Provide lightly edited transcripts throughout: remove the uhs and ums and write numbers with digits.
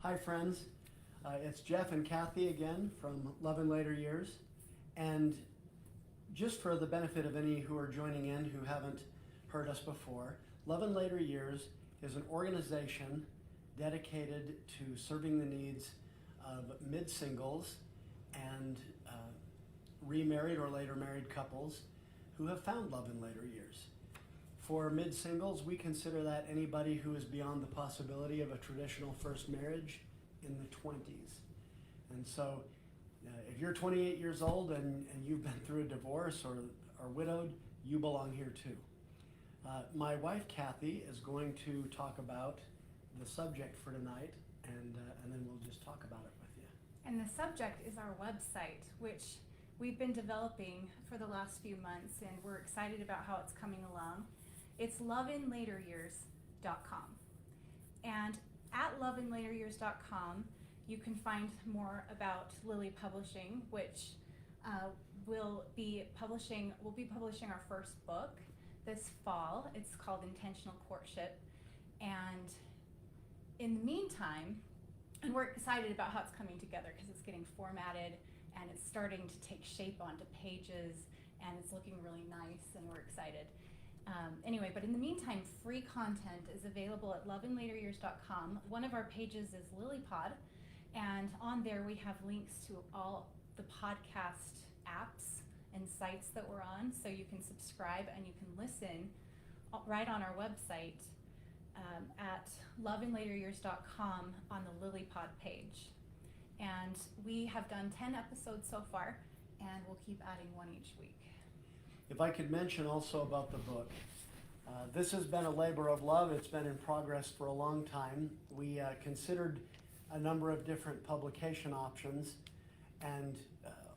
Hi friends, it's Jeff and Cathy again from Love in Later Years. And just for the benefit of any who are joining in who haven't heard us before, Love in Later Years is an organization dedicated to serving the needs of mid-singles and remarried or later married couples who have found love in later years. For mid-singles, we consider that anybody who is beyond the possibility of a traditional first marriage in the 20s. And so if you're 28 years old and you've been through a divorce or are widowed, you belong here too. My wife, Cathy, is going to talk about the subject for tonight, and then we'll just talk about it with you. And the subject is our website, which we've been developing for the last few months, and we're excited about how it's coming along. It's loveinlateryears.com. And at loveinlateryears.com, you can find more about Lily Publishing, which we'll be publishing our first book this fall. It's called Intentional Courtship. And in the meantime, and we're excited about how it's coming together because it's getting formatted and it's starting to take shape onto pages and it's looking really nice, and we're excited. Anyway, but in the meantime, free content is available at loveinlateryears.com. One of our pages is LilyPod, and on there we have links to all the podcast apps and sites that we're on, so you can subscribe and you can listen right on our website at loveinlateryears.com on the LilyPod page. And we have done 10 episodes so far, and we'll keep adding one each week. If I could mention also about the book, this has been a labor of love. It's been in progress for a long time. We considered a number of different publication options, and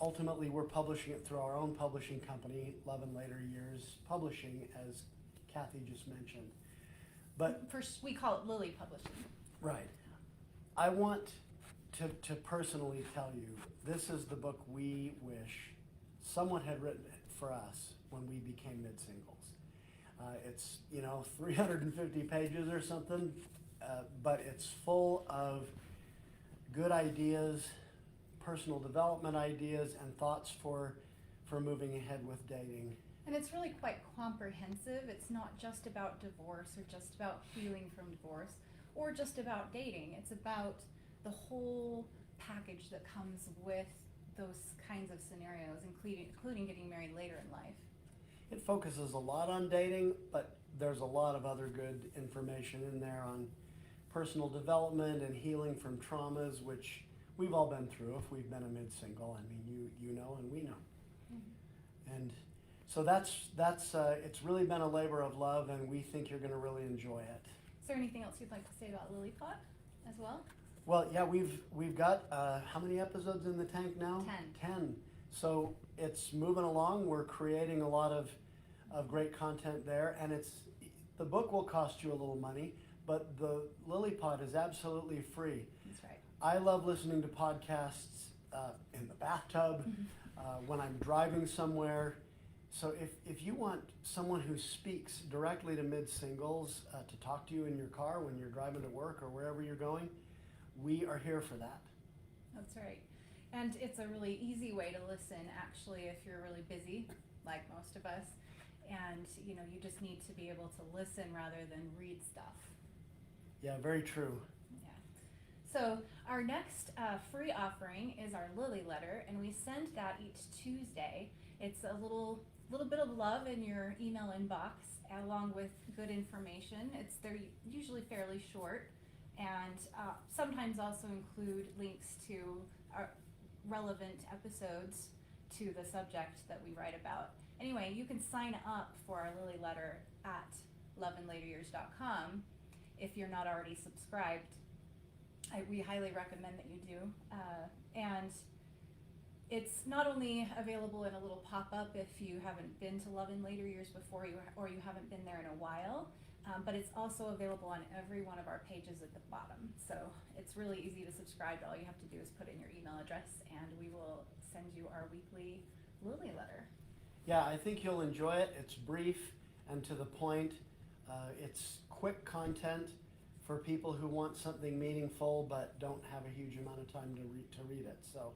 ultimately we're publishing it through our own publishing company, Love in Later Years Publishing, as Cathy just mentioned. But first, we call it Lily Publishing. Right. I want to personally tell you, this is the book we wish someone had written it for us when we became mid-singles. It's 350 pages or something, but it's full of good ideas, personal development ideas, and thoughts for moving ahead with dating. And it's really quite comprehensive. It's not just about divorce or just about healing from divorce or just about dating. It's about the whole package that comes with those kinds of scenarios, including getting married later in life. It focuses a lot on dating, but there's a lot of other good information in there on personal development and healing from traumas, which we've all been through if we've been a mid-single. I mean, you know, and we know. Mm-hmm. And so that's it's really been a labor of love, and we think you're going to really enjoy it. Is there anything else you'd like to say about LilyPod as well? Well, yeah, we've got how many episodes in the tank now? 10. So it's moving along. We're creating a lot of great content there, and the book will cost you a little money, but the LilyPod is absolutely free. That's right. I love listening to podcasts in the bathtub, when I'm driving somewhere. So if you want someone who speaks directly to mid-singles to talk to you in your car when you're driving to work or wherever you're going, we are here for that. That's right. And it's a really easy way to listen, actually, if you're really busy, like most of us. And, you just need to be able to listen rather than read stuff. Yeah, very true. Yeah. So our next free offering is our Lily Letter, and we send that each Tuesday. It's a little bit of love in your email inbox, along with good information. They're usually fairly short, and sometimes also include links to our relevant episodes to the subject that we write about. Anyway, you can sign up for our Lily Letter at loveinlateryears.com if you're not already subscribed. We highly recommend that you do. And it's not only available in a little pop-up if you haven't been to Love in Later Years before or you haven't been there in a while, but it's also available on every one of our pages at the bottom. So it's really easy to subscribe. All you have to do is put in your email address, and we will send you our weekly Lily Letter. Yeah, I think you'll enjoy it. It's brief and to the point. It's quick content for people who want something meaningful but don't have a huge amount of time to read it. So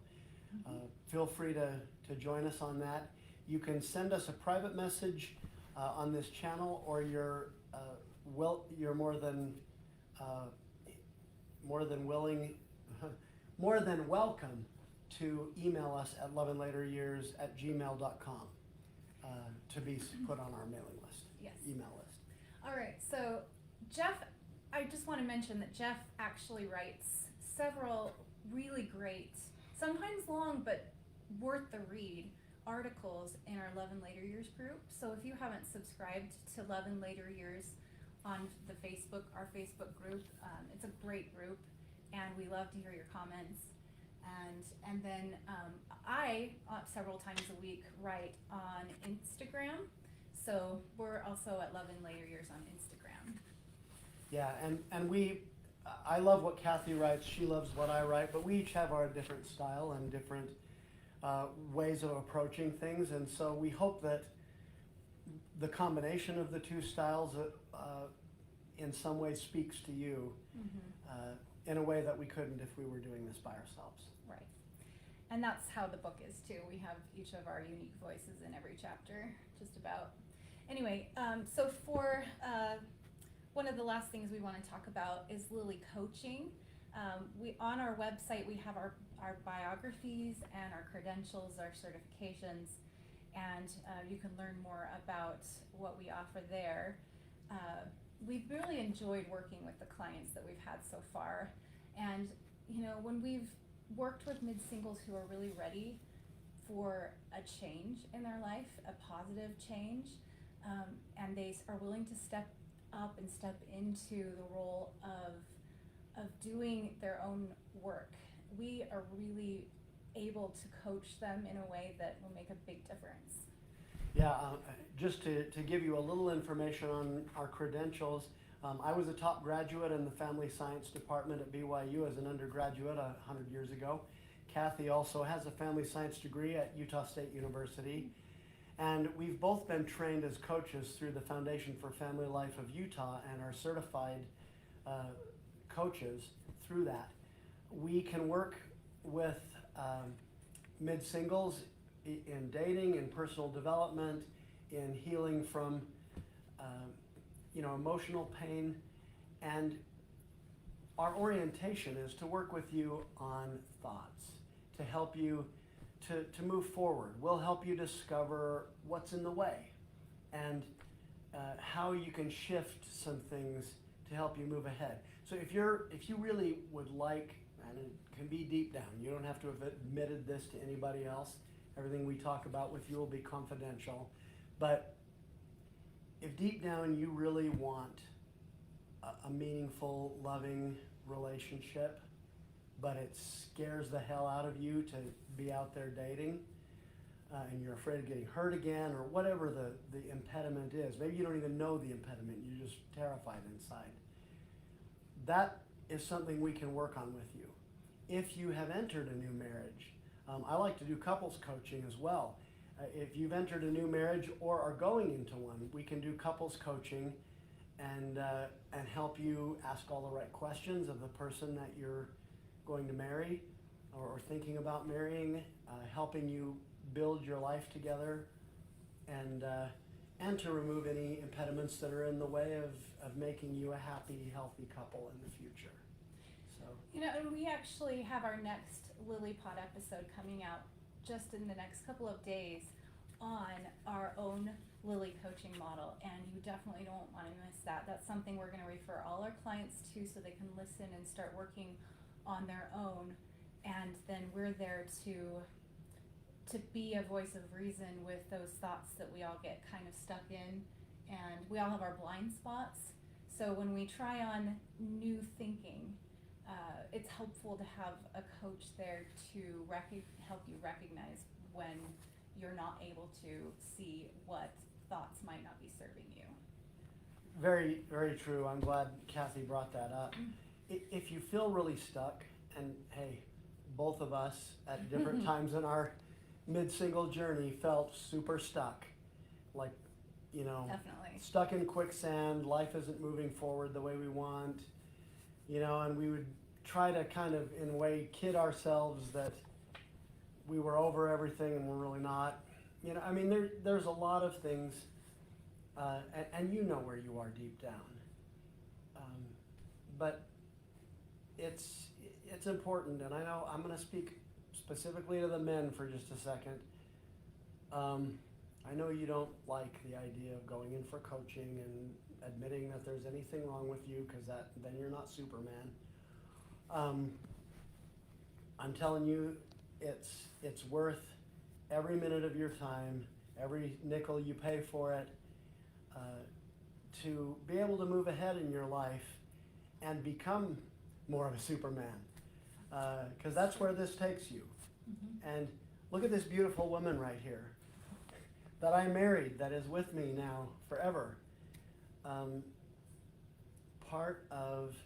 feel free to join us on that. You can send us a private message on this channel, or you're more than willing, more than welcome to email us at loveandlateryears@gmail.com to be put on our mailing list, Yes. email list. All right, so Jeff, I just want to mention that Jeff actually writes several really great, sometimes long, but worth the read articles in our Love and Later Years group. So if you haven't subscribed to Love and Later Years on the our Facebook group, it's a great group, and we love to hear your comments. And then I, several times a week, write on Instagram. So we're also at Love and Later Years on Instagram. Yeah, and I love what Cathy writes, she loves what I write, but we each have our different style and different ways of approaching things, and so we hope that the combination of the two styles in some ways speaks to you in a way that we couldn't if we were doing this by ourselves. Right. And that's how the book is too. We have each of our unique voices in every chapter, just about. Anyway, so for one of the last things we want to talk about is Lily Coaching. On our website we have our biographies and our credentials, our certifications, and you can learn more about what we offer there. We've really enjoyed working with the clients that we've had so far, and when we've worked with mid-singles who are really ready for a change in their life, a positive change, and they are willing to step up and step into the role of doing their own work, we are really able to coach them in a way that will make a big difference. Yeah, just to give you a little information on our credentials, I was a top graduate in the Family Science Department at BYU as an undergraduate 100 years ago. Cathy also has a Family Science degree at Utah State University. And we've both been trained as coaches through the Foundation for Family Life of Utah and are certified coaches through that. We can work with mid-singles in dating, in personal development, in healing from emotional pain, and our orientation is to work with you on thoughts, to help you to move forward. We'll help you discover what's in the way and how you can shift some things to help you move ahead. So if you really would like, and it can be deep down, you don't have to have admitted this to anybody else. Everything we talk about with you will be confidential. But if deep down you really want a meaningful, loving relationship, but it scares the hell out of you to be out there dating, and you're afraid of getting hurt again, or whatever the impediment is. Maybe you don't even know the impediment, you're just terrified inside. That is something we can work on with you. If you have entered a new marriage, I like to do couples coaching as well. If you've entered a new marriage or are going into one, we can do couples coaching and help you ask all the right questions of the person that you're going to marry or thinking about marrying, helping you build your life together, and to remove any impediments that are in the way of making you a happy, healthy couple in the future. So, and we actually have our next Lily Pod episode coming out just in the next couple of days on our own Lily coaching model, and you definitely don't want to miss that. That's something we're going to refer all our clients to so they can listen and start working on their own, and then we're there to be a voice of reason with those thoughts that we all get kind of stuck in, and we all have our blind spots. So when we try on new thinking, it's helpful to have a coach there to help you recognize when you're not able to see what thoughts might not be serving you. very, very true. I'm glad Cathy brought that up. If you feel really stuck, and hey, both of us at different times in our mid-single journey felt super stuck, like, Definitely. stuck in quicksand, life isn't moving forward the way we want, you know, and we would try to kind of, in a way, kid ourselves that we were over everything and we're really not. You know, I mean, there's a lot of things, and you know where you are deep down. But it's important, and I know I'm going to speak specifically to the men for just a second. I know you don't like the idea of going in for coaching and admitting that there's anything wrong with you, because then you're not Superman. I'm telling you, it's worth every minute of your time, every nickel you pay for it, to be able to move ahead in your life and become more of a Superman, because that's where this takes you. Mm-hmm. And look at this beautiful woman right here that I married, that is with me now forever. Part of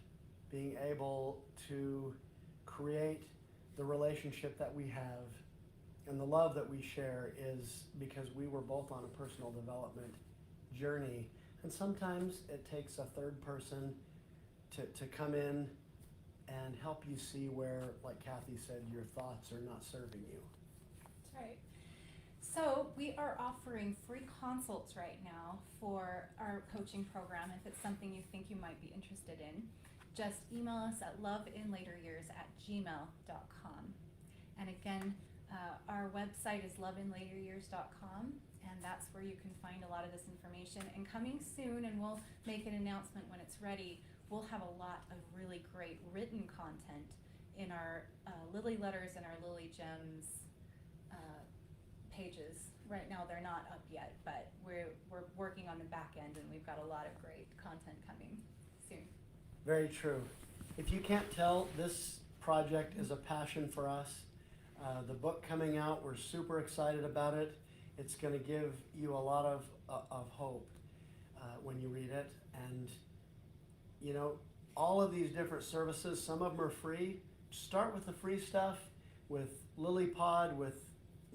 being able to create the relationship that we have and the love that we share is because we were both on a personal development journey. And sometimes it takes a third person to come in and help you see where, like Cathy said, your thoughts are not serving you. That's right. So we are offering free consults right now for our coaching program. If it's something you think you might be interested in, just email us at loveinlateryears@gmail.com. And again, our website is loveinlateryears.com, and that's where you can find a lot of this information. And coming soon, and we'll make an announcement when it's ready, we'll have a lot of really great written content in our Lily Letters and our Lily Gems pages. Right now they're not up yet, but we're working on the back end, and we've got a lot of great content coming soon. Very true. If you can't tell, this project is a passion for us. The book coming out, we're super excited about it. It's going to give you a lot of hope when you read it. And, you know, all of these different services, some of them are free. Start with the free stuff, with LilyPod, with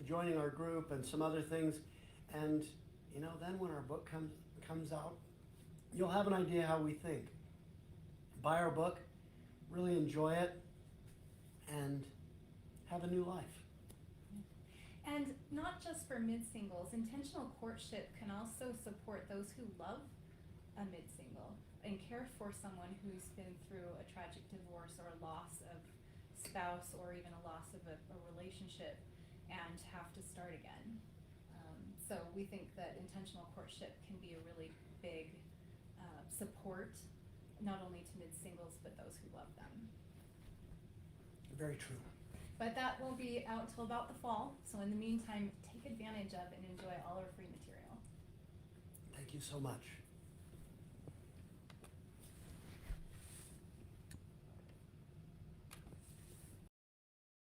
joining our group and some other things. And, you know, then when our book comes out, you'll have an idea how we think. Buy our book, really enjoy it, and have a new life. And not just for mid-singles, intentional courtship can also support those who love a mid-single and care for someone who's been through a tragic divorce or a loss of spouse or even a loss of a relationship and have to start again. So we think that intentional courtship can be a really big support, not only to mid-singles, but those who love them. Very true. But that will be out till about the fall. So in the meantime, take advantage of and enjoy all our free material. Thank you so much.